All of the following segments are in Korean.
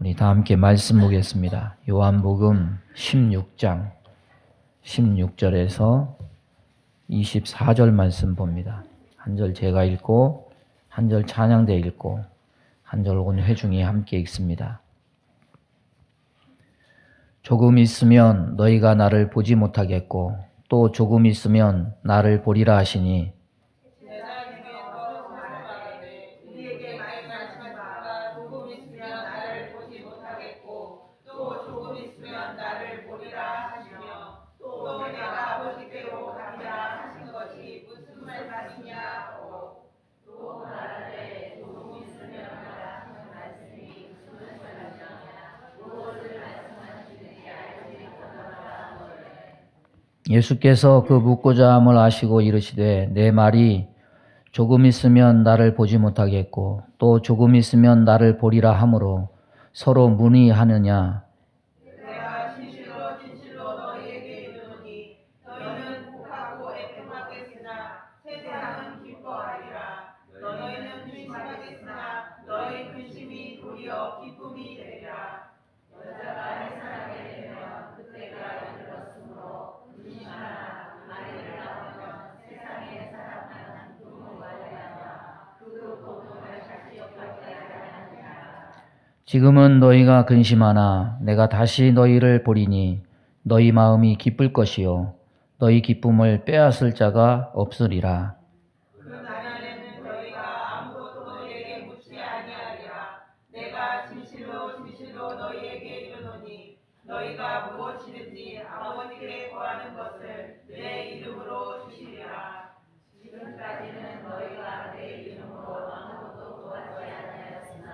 우리 다 함께 말씀 보겠습니다. 요한복음 16장 16절에서 24절 말씀 봅니다. 한 절 제가 읽고 한 절 찬양대 읽고 한 절 온 회중이 함께 읽습니다. 조금 있으면 너희가 나를 보지 못하겠고 또 조금 있으면 나를 보리라 하시니 예수께서 그 묻고자 함을 아시고 이르시되 내 말이 조금 있으면 나를 보지 못하겠고 또 조금 있으면 나를 보리라 하므로 서로 문의하느냐. 내가 진실로 진실로 너희에게 이르노니 너희는 혹하고 애통하겠으나 세상은 기뻐하리라. 너희는 근심하겠으나 너희 근심이 도리어 기쁨이 되리라. 여자가 해산하게 되면 그때가 이르렀으므로 근심하나 아이를 낳으면 세상에 사랑하는 부모와 말하며 그 고통을 다시 엿보게 하느니라. 지금은 너희가 근심하나 내가 다시 너희를 보리니 너희 마음이 기쁠 것이요 너희 기쁨을 빼앗을 자가 없으리라. 그 나날에는 너희가 아무것도 너희에게 묻지 아니하리라. 내가 진실로 진실로 너희에게 이르노니 너희가 무엇이든지 아버지께 구하는 것을 내 이름으로 주시리라. 지금까지는 너희가 내 이름으로 아무것도 구하지 아니하였으나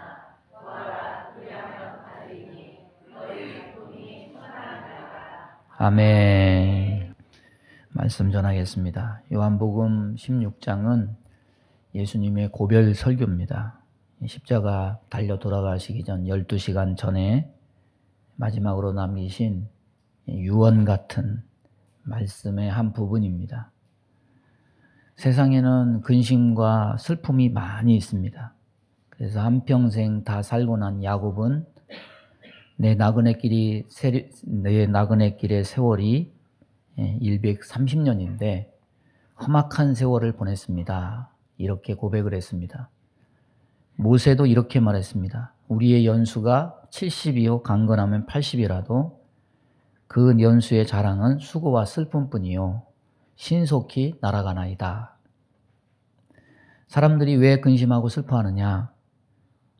구하라 그리하면 받으리니 너희 기쁨이 충만하리라. 아멘. 말씀 전하겠습니다. 요한복음 16장은 예수님의 고별 설교입니다. 십자가 달려 돌아가시기 전 12시간 전에 마지막으로 남기신 유언 같은 말씀의 한 부분입니다. 세상에는 근심과 슬픔이 많이 있습니다. 그래서 한평생 다 살고 난 야곱은 내 나그네 길의 세월이 130년인데 험악한 세월을 보냈습니다. 이렇게 고백을 했습니다. 모세도 이렇게 말했습니다. 우리의 연수가 70이요 강건하면 80이라도 그 연수의 자랑은 수고와 슬픔뿐이요 신속히 날아가나이다. 사람들이 왜 근심하고 슬퍼하느냐?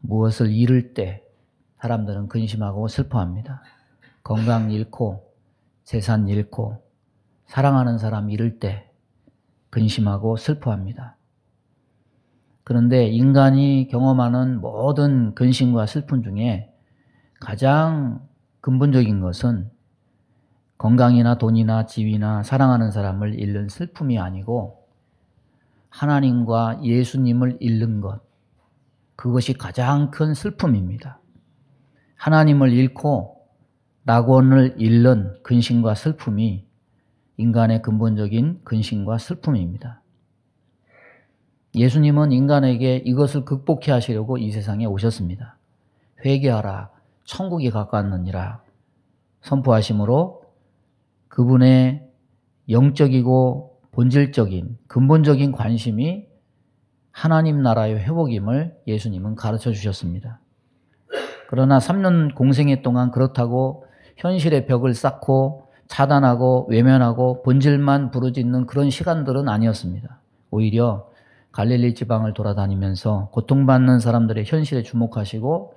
무엇을 잃을 때 사람들은 근심하고 슬퍼합니다. 건강 잃고 재산 잃고 사랑하는 사람 잃을 때 근심하고 슬퍼합니다. 그런데 인간이 경험하는 모든 근심과 슬픔 중에 가장 근본적인 것은 건강이나 돈이나 지위나 사랑하는 사람을 잃는 슬픔이 아니고 하나님과 예수님을 잃는 것, 그것이 가장 큰 슬픔입니다. 하나님을 잃고 낙원을 잃는 근심과 슬픔이 인간의 근본적인 근심과 슬픔입니다. 예수님은 인간에게 이것을 극복해 하시려고 이 세상에 오셨습니다. 회개하라, 천국이 가까웠느니라 선포하심으로 그분의 영적이고 본질적인 근본적인 관심이 하나님 나라의 회복임을 예수님은 가르쳐 주셨습니다. 그러나 3년 공생애 동안 그렇다고 현실의 벽을 쌓고 차단하고 외면하고 본질만 부르짖는 그런 시간들은 아니었습니다. 오히려 갈릴리 지방을 돌아다니면서 고통받는 사람들의 현실에 주목하시고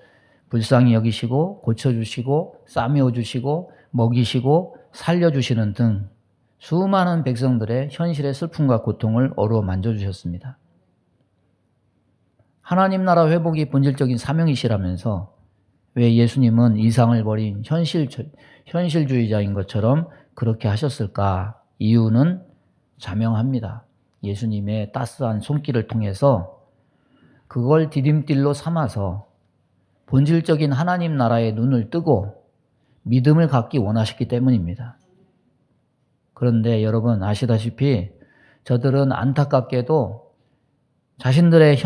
불쌍히 여기시고 고쳐주시고 싸매어주시고 먹이시고 살려주시는 등 수많은 백성들의 현실의 슬픔과 고통을 어루어 만져주셨습니다. 하나님 나라 회복이 본질적인 사명이시라면서 왜 예수님은 이상을 버린 현실주의자인 것처럼 그렇게 하셨을까? 이유는 자명합니다. 예수님의 따스한 손길을 통해서 그걸 디딤돌로 삼아서 본질적인 하나님 나라의 눈을 뜨고 믿음을 갖기 원하셨기 때문입니다. 그런데 여러분 아시다시피 저들은 안타깝게도 자신들의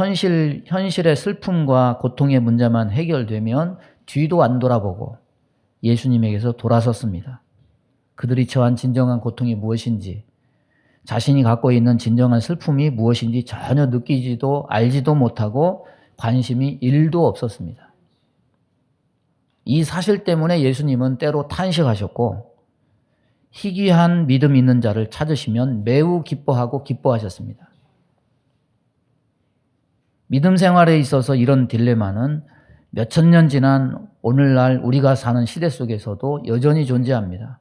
현실의 슬픔과 고통의 문제만 해결되면 뒤도 안 돌아보고 예수님에게서 돌아섰습니다. 그들이 처한 진정한 고통이 무엇인지, 자신이 갖고 있는 진정한 슬픔이 무엇인지 전혀 느끼지도 알지도 못하고 관심이 1도 없었습니다. 이 사실 때문에 예수님은 때로 탄식하셨고 희귀한 믿음 있는 자를 찾으시면 매우 기뻐하고 기뻐하셨습니다. 믿음 생활에 있어서 이런 딜레마는 몇천 년 지난 오늘날 우리가 사는 시대 속에서도 여전히 존재합니다.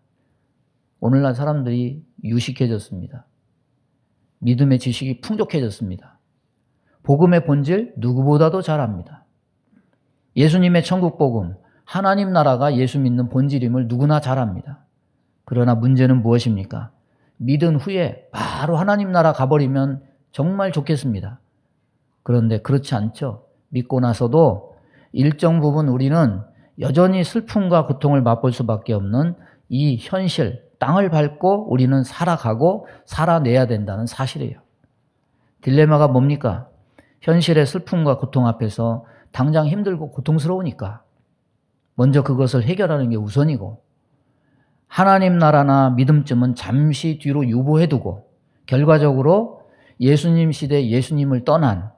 오늘날 사람들이 유식해졌습니다. 믿음의 지식이 풍족해졌습니다. 복음의 본질 누구보다도 잘 압니다. 예수님의 천국 복음, 하나님 나라가 예수 믿는 본질임을 누구나 잘 압니다. 그러나 문제는 무엇입니까? 믿은 후에 바로 하나님 나라 가버리면 정말 좋겠습니다. 그런데 그렇지 않죠. 믿고 나서도 일정 부분 우리는 여전히 슬픔과 고통을 맛볼 수밖에 없는 이 현실, 땅을 밟고 우리는 살아가고 살아내야 된다는 사실이에요. 딜레마가 뭡니까? 현실의 슬픔과 고통 앞에서 당장 힘들고 고통스러우니까 먼저 그것을 해결하는 게 우선이고, 하나님 나라나 믿음쯤은 잠시 뒤로 유보해두고 결과적으로 예수님 시대 예수님을 떠난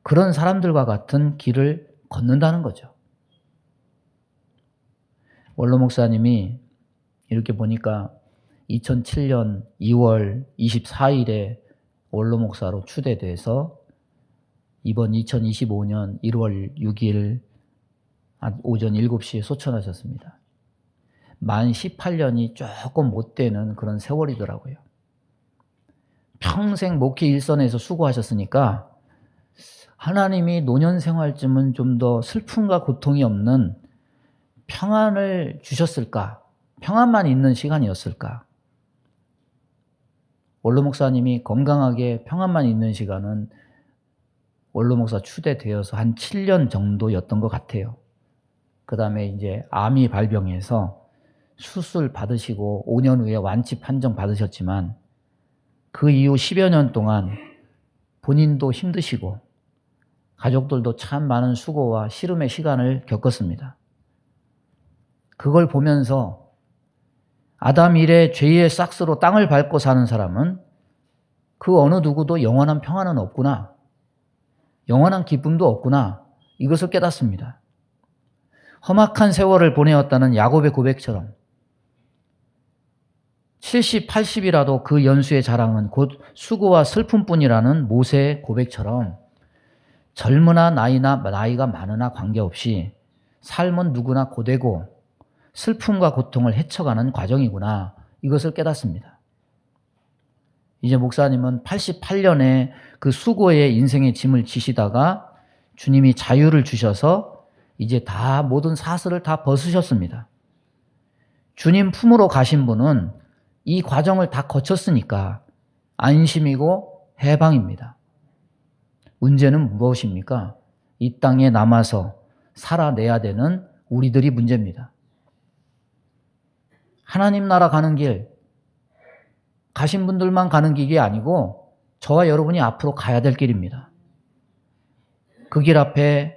그런 사람들과 같은 길을 걷는다는 거죠. 원로 목사님이 이렇게 보니까 2007년 2월 24일에 원로 목사로 추대돼서 이번 2025년 1월 6일 오전 7시에 소천하셨습니다. 만 18년이 조금 못 되는 그런 세월이더라고요. 평생 목회 일선에서 수고하셨으니까 하나님이 노년 생활쯤은 좀 더 슬픔과 고통이 없는 평안을 주셨을까? 평안만 있는 시간이었을까? 원로 목사님이 건강하게 평안만 있는 시간은 원로 목사 추대되어서 한 7년 정도였던 것 같아요. 그 다음에 이제 암이 발병해서 수술 받으시고 5년 후에 완치 판정 받으셨지만 그 이후 10여 년 동안 본인도 힘드시고 가족들도 참 많은 수고와 시름의 시간을 겪었습니다. 그걸 보면서 아담 이래 죄의 싹스로 땅을 밟고 사는 사람은 그 어느 누구도 영원한 평안은 없구나, 영원한 기쁨도 없구나, 이것을 깨닫습니다. 험악한 세월을 보내었다는 야곱의 고백처럼 70, 80이라도 그 연수의 자랑은 곧 수고와 슬픔뿐이라는 모세의 고백처럼 젊으나 나이가 많으나 관계없이 삶은 누구나 고되고 슬픔과 고통을 헤쳐가는 과정이구나, 이것을 깨닫습니다. 이제 목사님은 88년에 그 수고의 인생의 짐을 지시다가 주님이 자유를 주셔서 이제 다 모든 사슬을 다 벗으셨습니다. 주님 품으로 가신 분은 이 과정을 다 거쳤으니까 안심이고 해방입니다. 문제는 무엇입니까? 이 땅에 남아서 살아내야 되는 우리들이 문제입니다. 하나님 나라 가는 길, 가신 분들만 가는 길이 아니고 저와 여러분이 앞으로 가야 될 길입니다. 그 길 앞에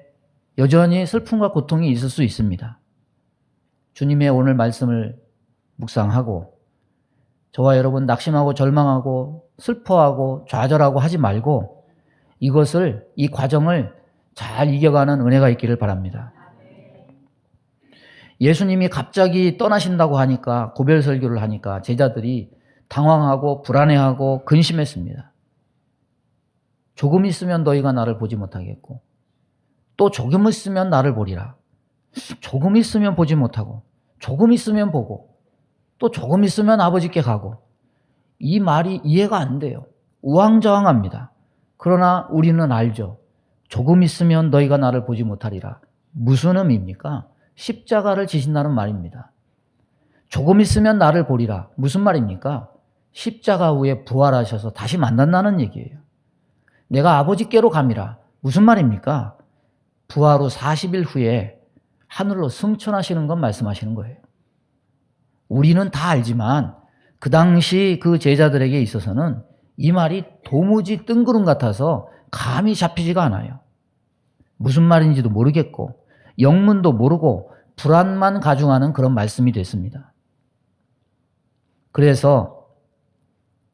여전히 슬픔과 고통이 있을 수 있습니다. 주님의 오늘 말씀을 묵상하고 저와 여러분 낙심하고 절망하고 슬퍼하고 좌절하고 하지 말고 이 과정을 잘 이겨가는 은혜가 있기를 바랍니다. 예수님이 갑자기 떠나신다고 하니까, 고별 설교를 하니까 제자들이 당황하고 불안해하고 근심했습니다. 조금 있으면 너희가 나를 보지 못하겠고 또 조금 있으면 나를 보리라. 조금 있으면 보지 못하고 조금 있으면 보고 또 조금 있으면 아버지께 가고, 이 말이 이해가 안 돼요. 우왕좌왕합니다. 그러나 우리는 알죠. 조금 있으면 너희가 나를 보지 못하리라. 무슨 의미입니까? 십자가를 지신다는 말입니다. 조금 있으면 나를 보리라. 무슨 말입니까? 십자가 후에 부활하셔서 다시 만난다는 얘기예요. 내가 아버지께로 감이라. 무슨 말입니까? 부활 후 40일 후에 하늘로 승천하시는 것 말씀하시는 거예요. 우리는 다 알지만 그 당시 그 제자들에게 있어서는 이 말이 도무지 뜬구름 같아서 감이 잡히지가 않아요. 무슨 말인지도 모르겠고 영문도 모르고 불안만 가중하는 그런 말씀이 됐습니다. 그래서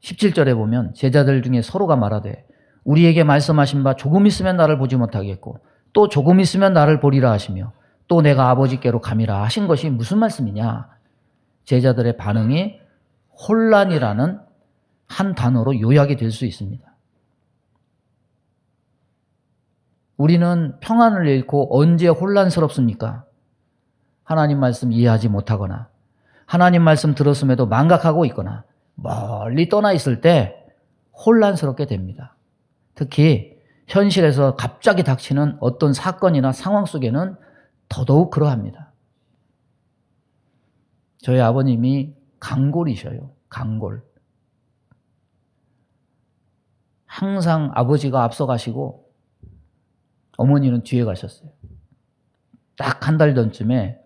17절에 보면 제자들 중에 서로가 말하되 우리에게 말씀하신 바 조금 있으면 나를 보지 못하겠고 또 조금 있으면 나를 보리라 하시며 또 내가 아버지께로 감이라 하신 것이 무슨 말씀이냐? 제자들의 반응이 혼란이라는 한 단어로 요약이 될 수 있습니다. 우리는 평안을 잃고 언제 혼란스럽습니까? 하나님 말씀 이해하지 못하거나 하나님 말씀 들었음에도 망각하고 있거나 멀리 떠나 있을 때 혼란스럽게 됩니다. 특히 현실에서 갑자기 닥치는 어떤 사건이나 상황 속에는 더더욱 그러합니다. 저희 아버님이 강골이셔요. 강골. 항상 아버지가 앞서가시고 어머니는 뒤에 가셨어요. 딱 한 달 전쯤에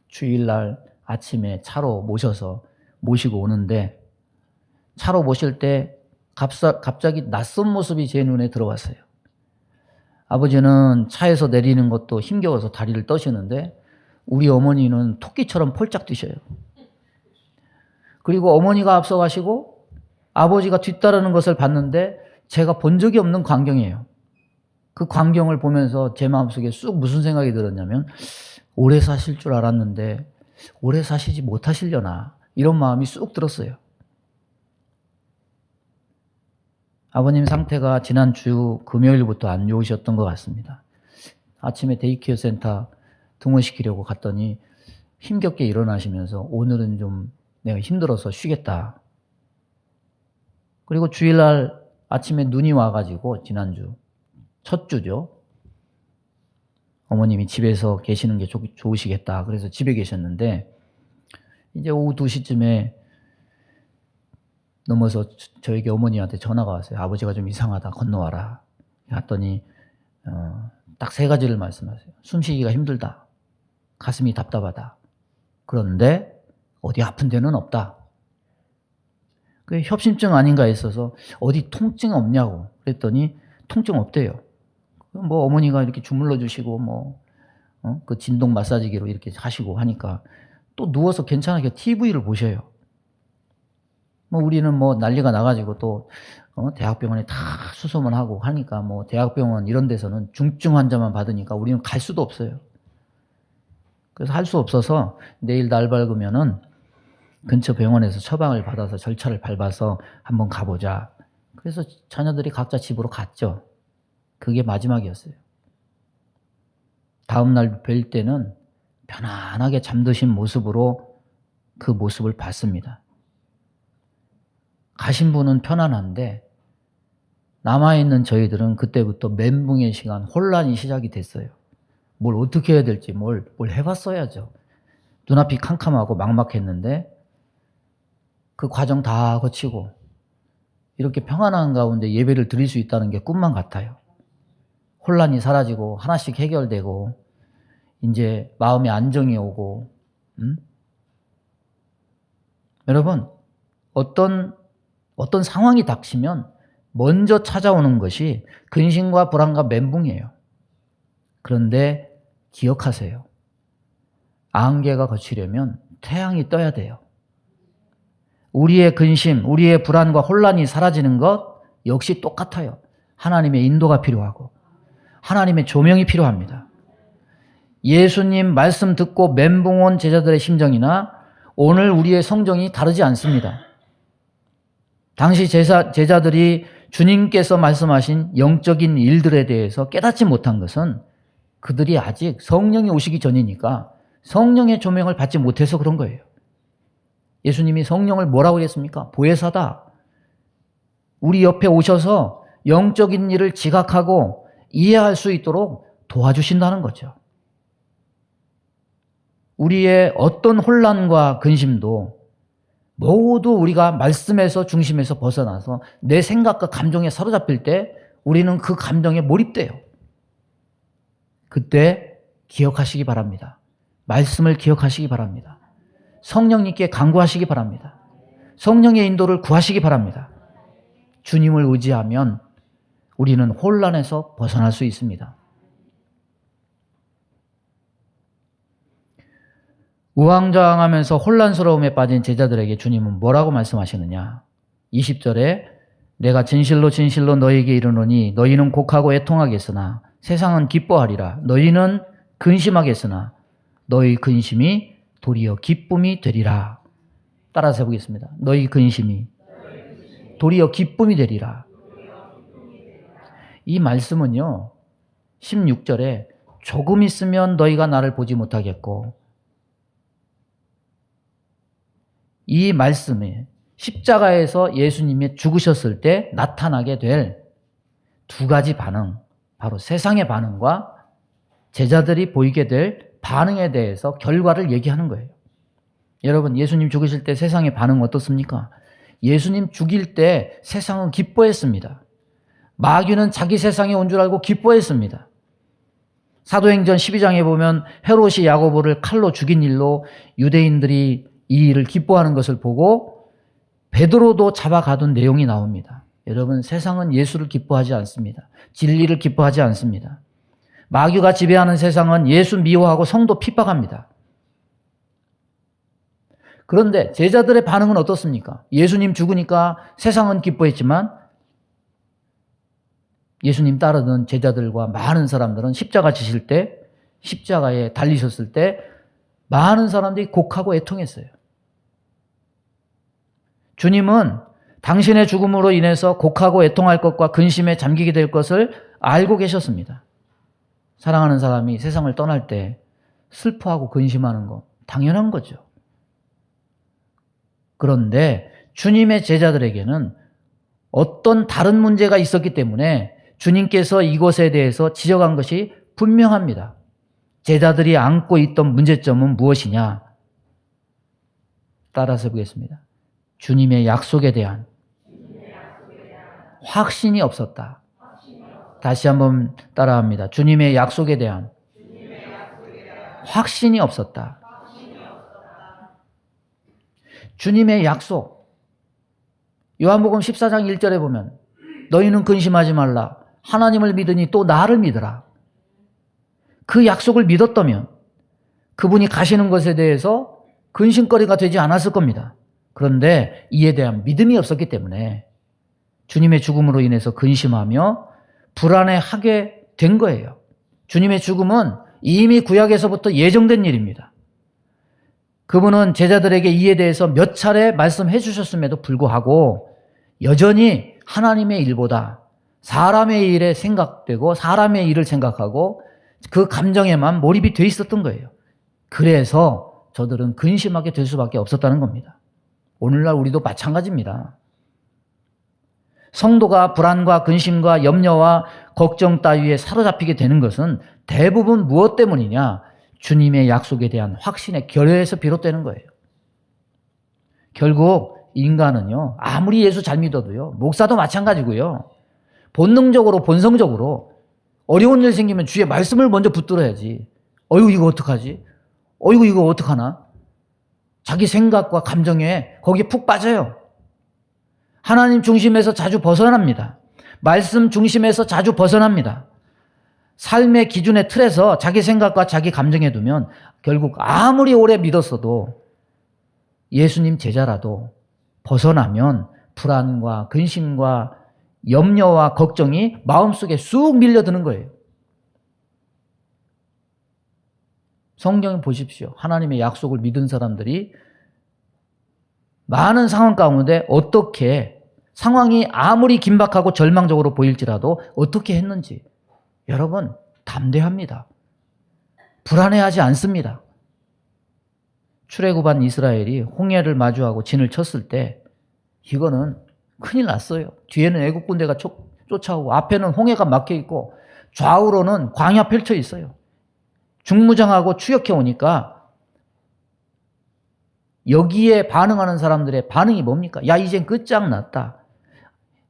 주일날 아침에 차로 모시고 오는데 차로 모실 때 갑자기 낯선 모습이 제 눈에 들어왔어요. 아버지는 차에서 내리는 것도 힘겨워서 다리를 떠시는데 우리 어머니는 토끼처럼 폴짝 뛰셔요. 그리고 어머니가 앞서가시고 아버지가 뒤따르는 것을 봤는데 제가 본 적이 없는 광경이에요. 그 광경을 보면서 제 마음속에 쑥 무슨 생각이 들었냐면 오래 사실 줄 알았는데 오래 사시지 못하시려나 이런 마음이 쑥 들었어요. 아버님 상태가 지난주 금요일부터 안 좋으셨던 것 같습니다. 아침에 데이케어 센터 등원시키려고 갔더니 힘겹게 일어나시면서 오늘은 좀 내가 힘들어서 쉬겠다. 그리고 주일날 아침에 눈이 와가지고 지난주 첫 주죠. 어머님이 집에서 계시는 게 좋으시겠다. 그래서 집에 계셨는데 이제 오후 2시쯤에 넘어서 저에게 어머니한테 전화가 왔어요. 아버지가 좀 이상하다. 건너와라. 갔더니 딱 3가지를 말씀하세요. 숨쉬기가 힘들다. 가슴이 답답하다. 그런데 어디 아픈 데는 없다. 그 협심증 아닌가 했어서 어디 통증 없냐고 그랬더니 통증 없대요. 뭐 어머니가 이렇게 주물러 주시고 그 진동 마사지기로 이렇게 하시고 하니까 또 누워서 괜찮게 TV를 보셔요. 우리는 난리가 나가지고 또 대학병원에 다 수소문 하고 하니까 대학병원 이런 데서는 중증 환자만 받으니까 우리는 갈 수도 없어요. 그래서 할 수 없어서 내일 날 밝으면은 근처 병원에서 처방을 받아서 절차를 밟아서 한번 가보자. 그래서 자녀들이 각자 집으로 갔죠. 그게 마지막이었어요. 다음 날 뵐 때는 편안하게 잠드신 모습으로 그 모습을 봤습니다. 가신 분은 편안한데 남아있는 저희들은 그때부터 멘붕의 시간, 혼란이 시작이 됐어요. 뭘 어떻게 해야 될지 뭘 해봤어야죠. 눈앞이 캄캄하고 막막했는데 그 과정 다 거치고 이렇게 평안한 가운데 예배를 드릴 수 있다는 게 꿈만 같아요. 혼란이 사라지고 하나씩 해결되고 이제 마음의 안정이 오고 여러분 어떤 상황이 닥치면 먼저 찾아오는 것이 근심과 불안과 멘붕이에요. 그런데 기억하세요. 안개가 거치려면 태양이 떠야 돼요. 우리의 근심, 우리의 불안과 혼란이 사라지는 것 역시 똑같아요. 하나님의 인도가 필요하고 하나님의 조명이 필요합니다. 예수님 말씀 듣고 멘붕 온 제자들의 심정이나 오늘 우리의 성정이 다르지 않습니다. 당시 제자들이 주님께서 말씀하신 영적인 일들에 대해서 깨닫지 못한 것은 그들이 아직 성령이 오시기 전이니까 성령의 조명을 받지 못해서 그런 거예요. 예수님이 성령을 뭐라고 했습니까? 보혜사다. 우리 옆에 오셔서 영적인 일을 지각하고 이해할 수 있도록 도와주신다는 거죠. 우리의 어떤 혼란과 근심도 모두 우리가 말씀에서 중심에서 벗어나서 내 생각과 감정에 사로잡힐 때 우리는 그 감정에 몰입돼요. 그때 기억하시기 바랍니다. 말씀을 기억하시기 바랍니다. 성령님께 간구하시기 바랍니다. 성령의 인도를 구하시기 바랍니다. 주님을 의지하면 우리는 혼란에서 벗어날 수 있습니다. 우왕좌왕하면서 혼란스러움에 빠진 제자들에게 주님은 뭐라고 말씀하시느냐? 20절에 내가 진실로 진실로 너희에게 이르노니 너희는 곡하고 애통하겠으나 세상은 기뻐하리라. 너희는 근심하겠으나 너희 근심이 도리어 기쁨이 되리라. 따라서 해보겠습니다. 너희 근심이 도리어 기쁨이 되리라. 이 말씀은요, 16절에 조금 있으면 너희가 나를 보지 못하겠고, 이 말씀에 십자가에서 예수님이 죽으셨을 때 나타나게 될 두 가지 반응, 바로 세상의 반응과 제자들이 보이게 될 반응에 대해서 결과를 얘기하는 거예요. 여러분, 예수님 죽으실 때 세상의 반응 어떻습니까? 예수님 죽일 때 세상은 기뻐했습니다. 마귀는 자기 세상에 온 줄 알고 기뻐했습니다. 사도행전 12장에 보면 헤롯이 야고보를 칼로 죽인 일로 유대인들이 이 일을 기뻐하는 것을 보고 베드로도 잡아가둔 내용이 나옵니다. 여러분, 세상은 예수를 기뻐하지 않습니다. 진리를 기뻐하지 않습니다. 마귀가 지배하는 세상은 예수 미워하고 성도 핍박합니다. 그런데 제자들의 반응은 어떻습니까? 예수님 죽으니까 세상은 기뻐했지만 예수님 따르던 제자들과 많은 사람들은 십자가 지실 때, 십자가에 달리셨을 때 많은 사람들이 곡하고 애통했어요. 주님은 당신의 죽음으로 인해서 곡하고 애통할 것과 근심에 잠기게 될 것을 알고 계셨습니다. 사랑하는 사람이 세상을 떠날 때 슬퍼하고 근심하는 거 당연한 거죠. 그런데 주님의 제자들에게는 어떤 다른 문제가 있었기 때문에 주님께서 이것에 대해서 지적한 것이 분명합니다. 제자들이 안고 있던 문제점은 무엇이냐? 따라서 보겠습니다. 주님의 약속에 대한 확신이 없었다. 다시 한번 따라합니다. 주님의 약속에 대한 확신이 없었다. 주님의 약속. 요한복음 14장 1절에 보면 너희는 근심하지 말라. 하나님을 믿으니 또 나를 믿으라. 그 약속을 믿었다면 그분이 가시는 것에 대해서 근심거리가 되지 않았을 겁니다. 그런데 이에 대한 믿음이 없었기 때문에 주님의 죽음으로 인해서 근심하며 불안해하게 된 거예요. 주님의 죽음은 이미 구약에서부터 예정된 일입니다. 그분은 제자들에게 이에 대해서 몇 차례 말씀해 주셨음에도 불구하고 여전히 하나님의 일보다 사람의 일에 생각되고 사람의 일을 생각하고 그 감정에만 몰입이 돼 있었던 거예요. 그래서 저들은 근심하게 될 수밖에 없었다는 겁니다. 오늘날 우리도 마찬가지입니다. 성도가 불안과 근심과 염려와 걱정 따위에 사로잡히게 되는 것은 대부분 무엇 때문이냐? 주님의 약속에 대한 확신의 결여에서 비롯되는 거예요. 결국 인간은요, 아무리 예수 잘 믿어도요, 목사도 마찬가지고요, 본능적으로 본성적으로 어려운 일 생기면 주의 말씀을 먼저 붙들어야지. 어이구 이거 어떡하지? 어이구 이거 어떡하나? 자기 생각과 감정에 거기에 푹 빠져요. 하나님 중심에서 자주 벗어납니다. 말씀 중심에서 자주 벗어납니다. 삶의 기준의 틀에서 자기 생각과 자기 감정에 두면 결국 아무리 오래 믿었어도 예수님 제자라도 벗어나면 불안과 근심과 염려와 걱정이 마음속에 쑥 밀려드는 거예요. 성경 보십시오. 하나님의 약속을 믿은 사람들이 많은 상황 가운데 어떻게 상황이 아무리 긴박하고 절망적으로 보일지라도 어떻게 했는지 여러분 담대합니다. 불안해하지 않습니다. 출애굽한 이스라엘이 홍해를 마주하고 진을 쳤을 때 이거는 큰일 났어요. 뒤에는 애국 군대가 쫓아오고 앞에는 홍해가 막혀 있고 좌우로는 광야 펼쳐 있어요. 중무장하고 추격해 오니까 여기에 반응하는 사람들의 반응이 뭡니까? 야, 이젠 끝장났다.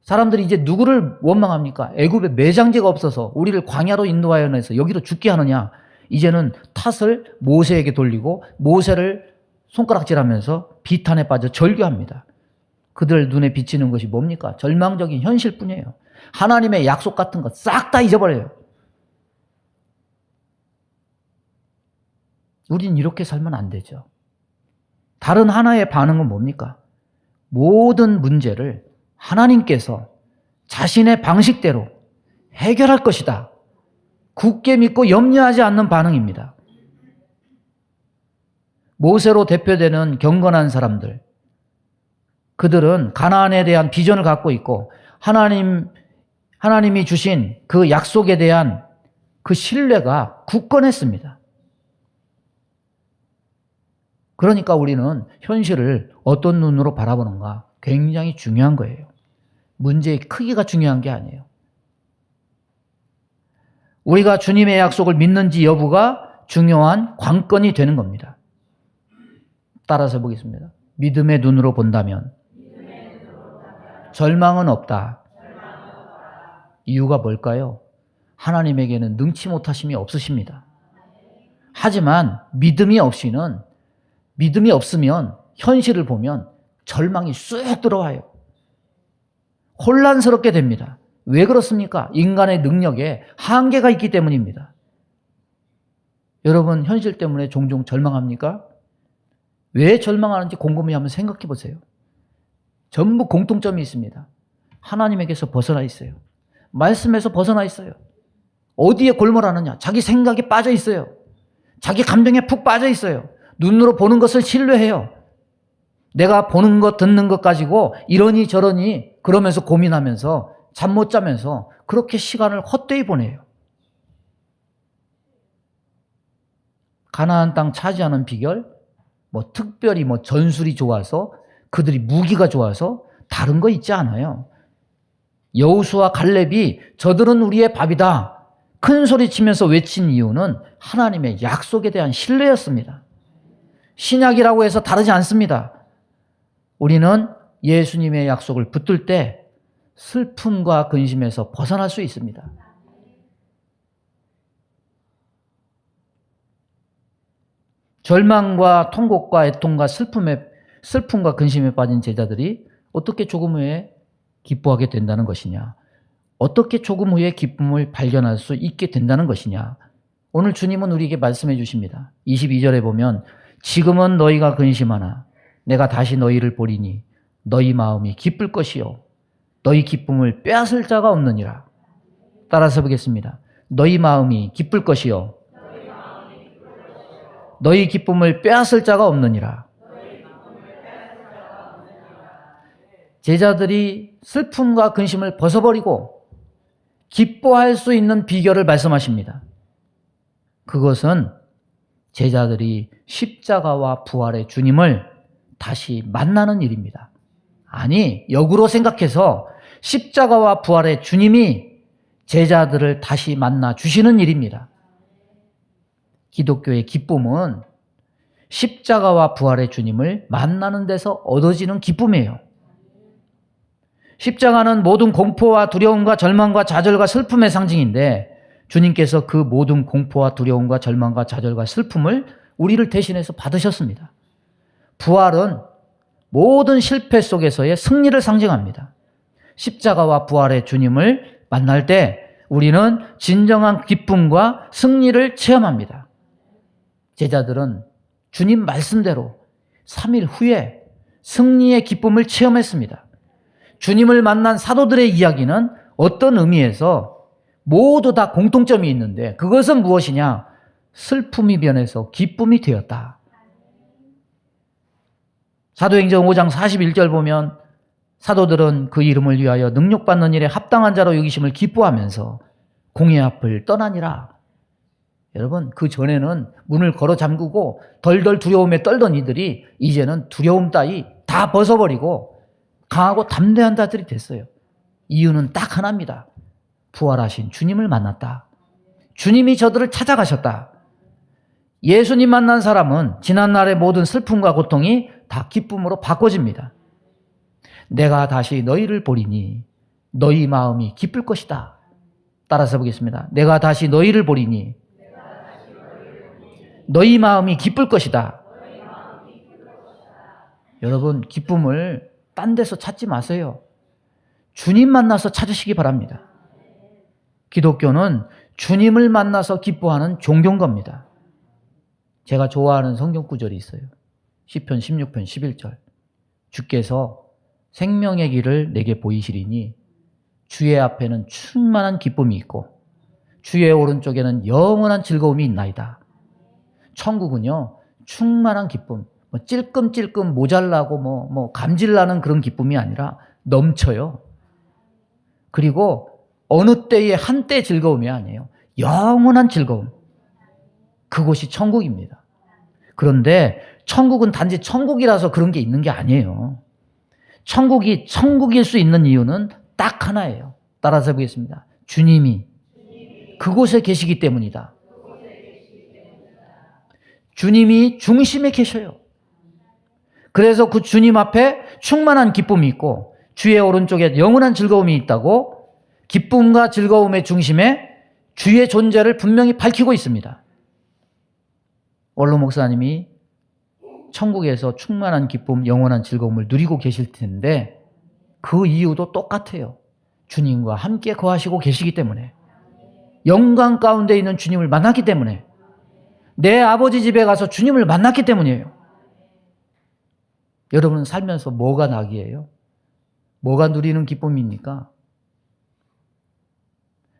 사람들이 이제 누구를 원망합니까? 애굽에 매장지가 없어서 우리를 광야로 인도하여내서 여기로 죽게 하느냐. 이제는 탓을 모세에게 돌리고 모세를 손가락질하면서 비탄에 빠져 절규합니다. 그들 눈에 비치는 것이 뭡니까? 절망적인 현실뿐이에요. 하나님의 약속 같은 거 싹 다 잊어버려요. 우린 이렇게 살면 안 되죠. 다른 하나의 반응은 뭡니까? 모든 문제를 하나님께서 자신의 방식대로 해결할 것이다. 굳게 믿고 염려하지 않는 반응입니다. 모세로 대표되는 경건한 사람들, 그들은 가나안에 대한 비전을 갖고 있고 하나님이 주신 그 약속에 대한 그 신뢰가 굳건했습니다. 그러니까 우리는 현실을 어떤 눈으로 바라보는가 굉장히 중요한 거예요. 문제의 크기가 중요한 게 아니에요. 우리가 주님의 약속을 믿는지 여부가 중요한 관건이 되는 겁니다. 따라서 보겠습니다. 믿음의 눈으로 본다면 절망은 없다. 이유가 뭘까요? 하나님에게는 능치 못하심이 없으십니다. 하지만 믿음이 없으면 현실을 보면 절망이 쑥 들어와요. 혼란스럽게 됩니다. 왜 그렇습니까? 인간의 능력에 한계가 있기 때문입니다. 여러분, 현실 때문에 종종 절망합니까? 왜 절망하는지 곰곰이 한번 생각해 보세요. 전부 공통점이 있습니다. 하나님에게서 벗어나 있어요. 말씀에서 벗어나 있어요. 어디에 골몰하느냐? 자기 생각에 빠져 있어요. 자기 감정에 푹 빠져 있어요. 눈으로 보는 것을 신뢰해요. 내가 보는 것, 듣는 것 가지고 이러니 저러니 그러면서 고민하면서 잠 못 자면서 그렇게 시간을 헛되이 보내요. 가나안 땅 차지하는 비결? 특별히 전술이 좋아서 그들이 무기가 좋아서 다른 거 있지 않아요. 여호수아 갈렙이 저들은 우리의 밥이다 큰 소리 치면서 외친 이유는 하나님의 약속에 대한 신뢰였습니다. 신약이라고 해서 다르지 않습니다. 우리는 예수님의 약속을 붙들 때 슬픔과 근심에서 벗어날 수 있습니다. 절망과 통곡과 애통과 슬픔과 근심에 빠진 제자들이 어떻게 조금 후에 기뻐하게 된다는 것이냐? 어떻게 조금 후에 기쁨을 발견할 수 있게 된다는 것이냐? 오늘 주님은 우리에게 말씀해 주십니다. 22절에 보면 지금은 너희가 근심하나 내가 다시 너희를 보리니 너희 마음이 기쁠 것이요 너희 기쁨을 빼앗을 자가 없느니라. 따라서 보겠습니다. 너희 마음이 기쁠 것이요 너희 기쁨을 빼앗을 자가 없느니라. 제자들이 슬픔과 근심을 벗어버리고 기뻐할 수 있는 비결을 말씀하십니다. 그것은 제자들이 십자가와 부활의 주님을 다시 만나는 일입니다. 아니, 역으로 생각해서 십자가와 부활의 주님이 제자들을 다시 만나 주시는 일입니다. 기독교의 기쁨은 십자가와 부활의 주님을 만나는 데서 얻어지는 기쁨이에요. 십자가는 모든 공포와 두려움과 절망과 좌절과 슬픔의 상징인데 주님께서 그 모든 공포와 두려움과 절망과 좌절과 슬픔을 우리를 대신해서 받으셨습니다. 부활은 모든 실패 속에서의 승리를 상징합니다. 십자가와 부활의 주님을 만날 때 우리는 진정한 기쁨과 승리를 체험합니다. 제자들은 주님 말씀대로 3일 후에 승리의 기쁨을 체험했습니다. 주님을 만난 사도들의 이야기는 어떤 의미에서 모두 다 공통점이 있는데 그것은 무엇이냐? 슬픔이 변해서 기쁨이 되었다. 사도행전 5장 41절 보면 사도들은 그 이름을 위하여 능력받는 일에 합당한 자로 여기심을 기뻐하면서 공회 앞을 떠나니라. 여러분, 그 전에는 문을 걸어 잠그고 덜덜 두려움에 떨던 이들이 이제는 두려움 따위 다 벗어버리고 강하고 담대한 자들이 됐어요. 이유는 딱 하나입니다. 부활하신 주님을 만났다. 주님이 저들을 찾아가셨다. 예수님 만난 사람은 지난날의 모든 슬픔과 고통이 다 기쁨으로 바꿔집니다. 내가 다시 너희를 보리니 너희 마음이 기쁠 것이다. 따라서 보겠습니다. 내가 다시 너희를 보리니 너희 마음이 기쁠 것이다. 여러분, 기쁨을 딴 데서 찾지 마세요. 주님 만나서 찾으시기 바랍니다. 기독교는 주님을 만나서 기뻐하는 종교인 겁니다. 제가 좋아하는 성경 구절이 있어요. 시편 16편 11절. 주께서 생명의 길을 내게 보이시리니 주의 앞에는 충만한 기쁨이 있고 주의 오른쪽에는 영원한 즐거움이 있나이다. 천국은요, 충만한 기쁨, 찔끔찔끔 모자라고 감질나는 그런 기쁨이 아니라 넘쳐요. 그리고 어느 때의 한때 즐거움이 아니에요. 영원한 즐거움. 그곳이 천국입니다. 그런데 천국은 단지 천국이라서 그런 게 있는 게 아니에요. 천국이 천국일 수 있는 이유는 딱 하나예요. 따라서 보겠습니다. 주님이 그곳에 계시기 때문이다. 주님이 중심에 계셔요. 그래서 그 주님 앞에 충만한 기쁨이 있고 주의 오른쪽에 영원한 즐거움이 있다고 기쁨과 즐거움의 중심에 주의 존재를 분명히 밝히고 있습니다. 원로 목사님이 천국에서 충만한 기쁨, 영원한 즐거움을 누리고 계실 텐데 그 이유도 똑같아요. 주님과 함께 거하시고 계시기 때문에, 영광 가운데 있는 주님을 만났기 때문에, 내 아버지 집에 가서 주님을 만났기 때문이에요. 여러분 살면서 뭐가 낙이에요? 뭐가 누리는 기쁨입니까?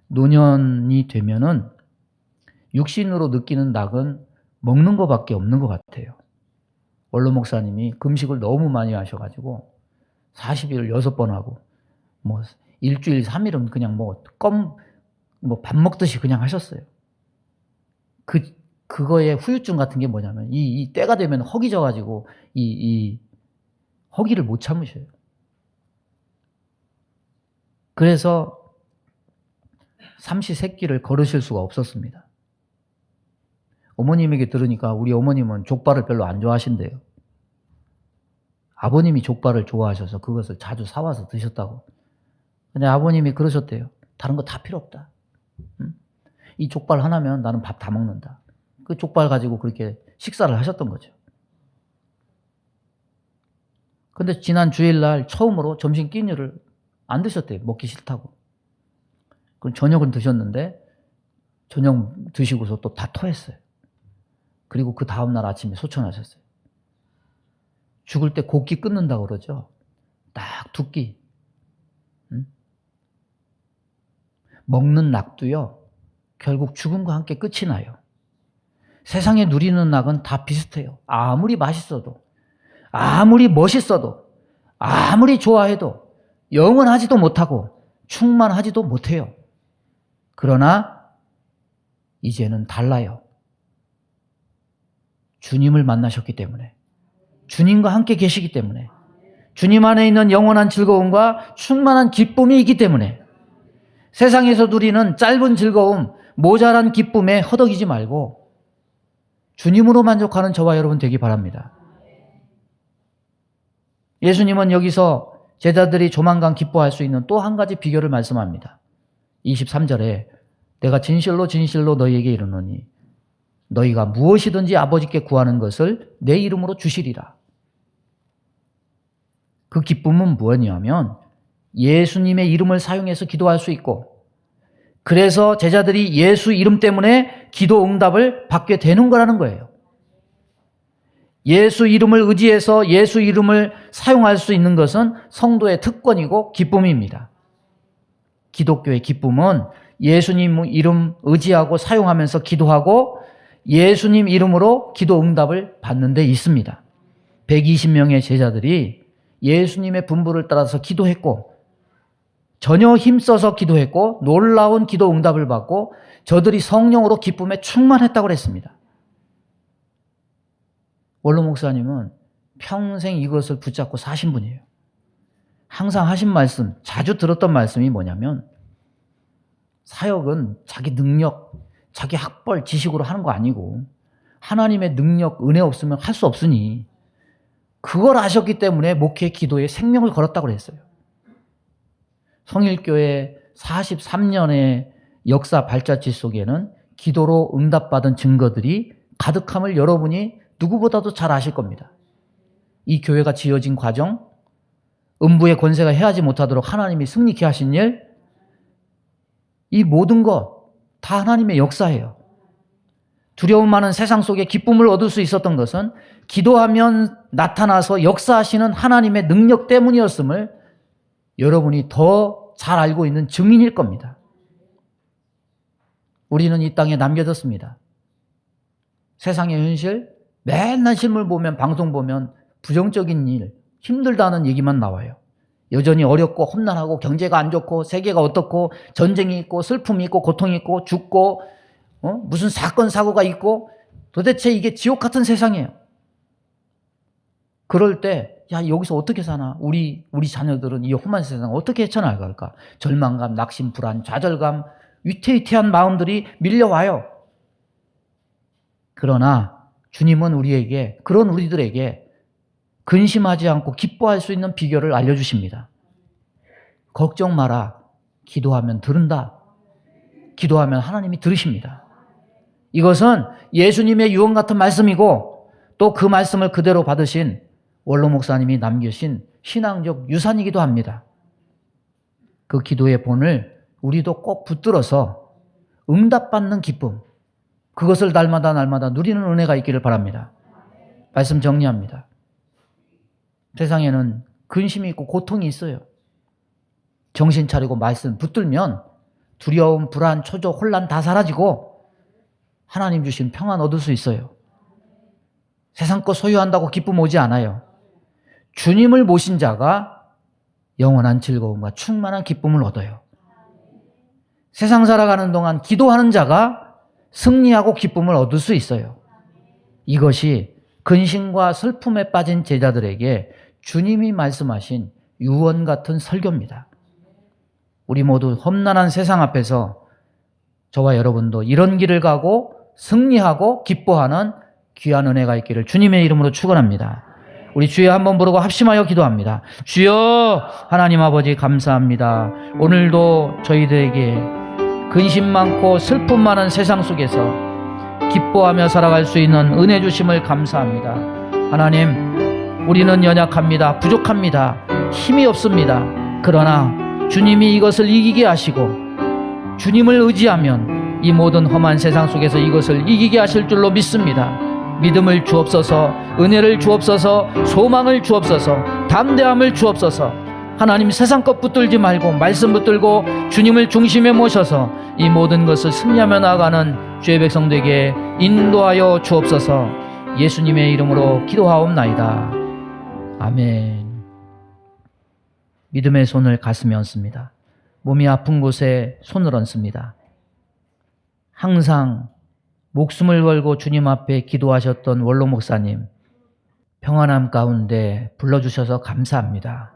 노년이 되면은 육신으로 느끼는 낙은 먹는 것밖에 없는 것 같아요. 원로 목사님이 금식을 너무 많이 하셔가지고 40일을 6번 하고 일주일 3일은 그냥 밥 먹듯이 그냥 하셨어요. 그거의 후유증 같은 게 뭐냐면 이 때가 되면 허기 져가지고 이 허기를 못 참으셔요. 그래서 삼시세끼를 걸으실 수가 없었습니다. 어머님에게 들으니까 우리 어머님은 족발을 별로 안 좋아하신대요. 아버님이 족발을 좋아하셔서 그것을 자주 사와서 드셨다고. 근데 아버님이 그러셨대요. 다른 거 다 필요 없다. 이 족발 하나면 나는 밥 다 먹는다. 그 족발 가지고 그렇게 식사를 하셨던 거죠. 근데 지난 주일날 처음으로 점심 끼니를 안 드셨대요. 먹기 싫다고. 그럼 저녁은 드셨는데 저녁 드시고서 또 다 토했어요. 그리고 그 다음날 아침에 소천하셨어요. 죽을 때 곡기 끊는다고 그러죠. 딱 2끼. 먹는 낙도요, 결국 죽음과 함께 끝이 나요. 세상에 누리는 낙은 다 비슷해요. 아무리 맛있어도, 아무리 멋있어도, 아무리 좋아해도 영원하지도 못하고 충만하지도 못해요. 그러나 이제는 달라요. 주님을 만나셨기 때문에, 주님과 함께 계시기 때문에, 주님 안에 있는 영원한 즐거움과 충만한 기쁨이 있기 때문에 세상에서 누리는 짧은 즐거움, 모자란 기쁨에 허덕이지 말고 주님으로 만족하는 저와 여러분 되기 바랍니다. 예수님은 여기서 제자들이 조만간 기뻐할 수 있는 또 한 가지 비결을 말씀합니다. 23절에 내가 진실로 진실로 너희에게 이르노니 너희가 무엇이든지 아버지께 구하는 것을 내 이름으로 주시리라. 그 기쁨은 무엇이냐면 예수님의 이름을 사용해서 기도할 수 있고, 그래서 제자들이 예수 이름 때문에 기도 응답을 받게 되는 거라는 거예요. 예수 이름을 의지해서 예수 이름을 사용할 수 있는 것은 성도의 특권이고 기쁨입니다. 기독교의 기쁨은 예수님 이름 의지하고 사용하면서 기도하고 예수님 이름으로 기도 응답을 받는 데 있습니다. 120명의 제자들이 예수님의 분부를 따라서 기도했고, 전혀 힘써서 기도했고, 놀라운 기도 응답을 받고 저들이 성령으로 기쁨에 충만했다고 그랬습니다. 원로 목사님은 평생 이것을 붙잡고 사신 분이에요. 항상 하신 말씀, 자주 들었던 말씀이 뭐냐면, 사역은 자기 능력, 자기 학벌, 지식으로 하는 거 아니고 하나님의 능력, 은혜 없으면 할 수 없으니 그걸 아셨기 때문에 목회, 기도에 생명을 걸었다고 그랬어요. 성일교회 43년의 역사 발자취 속에는 기도로 응답받은 증거들이 가득함을 여러분이 누구보다도 잘 아실 겁니다. 이 교회가 지어진 과정, 음부의 권세가 해하지 못하도록 하나님이 승리케 하신 일, 이 모든 것 다 하나님의 역사예요. 두려움 많은 세상 속에 기쁨을 얻을 수 있었던 것은 기도하면 나타나서 역사하시는 하나님의 능력 때문이었음을 여러분이 더 잘 알고 있는 증인일 겁니다. 우리는 이 땅에 남겨졌습니다. 세상의 현실, 맨날 신문 보면, 방송 보면 부정적인 일, 힘들다는 얘기만 나와요. 여전히 어렵고 험난하고 경제가 안 좋고 세계가 어떻고 전쟁이 있고 슬픔이 있고 고통이 있고 죽고 무슨 사건 사고가 있고 도대체 이게 지옥 같은 세상이에요. 그럴 때 야, 여기서 어떻게 사나? 우리 자녀들은 이 험한 세상 어떻게 헤쳐나갈까? 절망감, 낙심, 불안, 좌절감, 위태위태한 마음들이 밀려와요. 그러나 주님은 우리에게, 그런 우리들에게 근심하지 않고 기뻐할 수 있는 비결을 알려주십니다. 걱정 마라. 기도하면 들은다. 기도하면 하나님이 들으십니다. 이것은 예수님의 유언 같은 말씀이고 또 그 말씀을 그대로 받으신 원로 목사님이 남기신 신앙적 유산이기도 합니다. 그 기도의 본을 우리도 꼭 붙들어서 응답받는 기쁨, 그것을 날마다 누리는 은혜가 있기를 바랍니다. 말씀 정리합니다. 세상에는 근심이 있고 고통이 있어요. 정신 차리고 말씀 붙들면 두려움, 불안, 초조, 혼란 다 사라지고 하나님 주신 평안 얻을 수 있어요. 세상 것 소유한다고 기쁨 오지 않아요. 주님을 모신 자가 영원한 즐거움과 충만한 기쁨을 얻어요. 세상 살아가는 동안 기도하는 자가 승리하고 기쁨을 얻을 수 있어요. 이것이 근심과 슬픔에 빠진 제자들에게 주님이 말씀하신 유언 같은 설교입니다. 우리 모두 험난한 세상 앞에서 저와 여러분도 이런 길을 가고 승리하고 기뻐하는 귀한 은혜가 있기를 주님의 이름으로 축원합니다. 우리 주여 한번 부르고 합심하여 기도합니다. 주여, 하나님 아버지 감사합니다. 오늘도 저희들에게 근심 많고 슬픔 많은 세상 속에서 기뻐하며 살아갈 수 있는 은혜 주심을 감사합니다. 하나님, 우리는 연약합니다. 부족합니다. 힘이 없습니다. 그러나 주님이 이것을 이기게 하시고 주님을 의지하면 이 모든 험한 세상 속에서 이것을 이기게 하실 줄로 믿습니다. 믿음을 주옵소서, 은혜를 주옵소서, 소망을 주옵소서, 담대함을 주옵소서. 하나님, 세상 것 붙들지 말고 말씀 붙들고 주님을 중심에 모셔서 이 모든 것을 승리하며 나아가는 주의 백성들에게 인도하여 주옵소서. 예수님의 이름으로 기도하옵나이다. 아멘. 믿음의 손을 가슴에 얹습니다. 몸이 아픈 곳에 손을 얹습니다. 항상 목숨을 걸고 주님 앞에 기도하셨던 원로 목사님, 평안함 가운데 불러주셔서 감사합니다.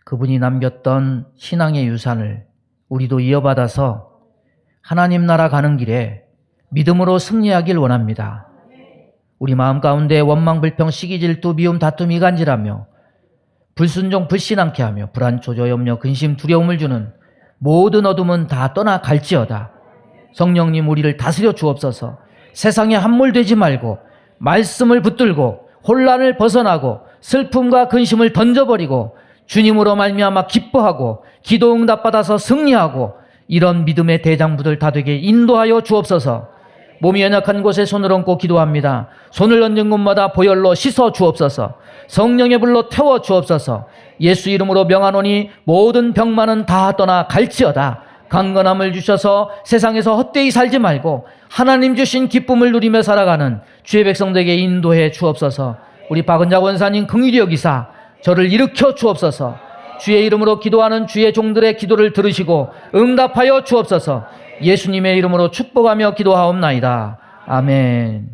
그분이 남겼던 신앙의 유산을 우리도 이어받아서 하나님 나라 가는 길에 믿음으로 승리하길 원합니다. 우리 마음 가운데 원망, 불평, 시기, 질투, 미움, 다툼, 이간질하며 불순종, 불신앙케 하며 불안, 조조, 염려, 근심, 두려움을 주는 모든 어둠은 다 떠나갈지어다. 성령님, 우리를 다스려 주옵소서. 세상에 함몰되지 말고 말씀을 붙들고 혼란을 벗어나고 슬픔과 근심을 던져버리고 주님으로 말미암아 기뻐하고 기도 응답 받아서 승리하고 이런 믿음의 대장부들 다 되게 인도하여 주옵소서. 몸이 연약한 곳에 손을 얹고 기도합니다. 손을 얹은 곳마다 보혈로 씻어 주옵소서. 성령의 불로 태워 주옵소서. 예수 이름으로 명하노니 모든 병만은 다 떠나 갈지어다. 강건함을 주셔서 세상에서 헛되이 살지 말고 하나님 주신 기쁨을 누리며 살아가는 주의 백성들에게 인도해 주옵소서. 우리 박은자 원사님 긍휼히 여기사 저를 일으켜 주옵소서. 주의 이름으로 기도하는 주의 종들의 기도를 들으시고 응답하여 주옵소서. 예수님의 이름으로 축복하며 기도하옵나이다. 아멘.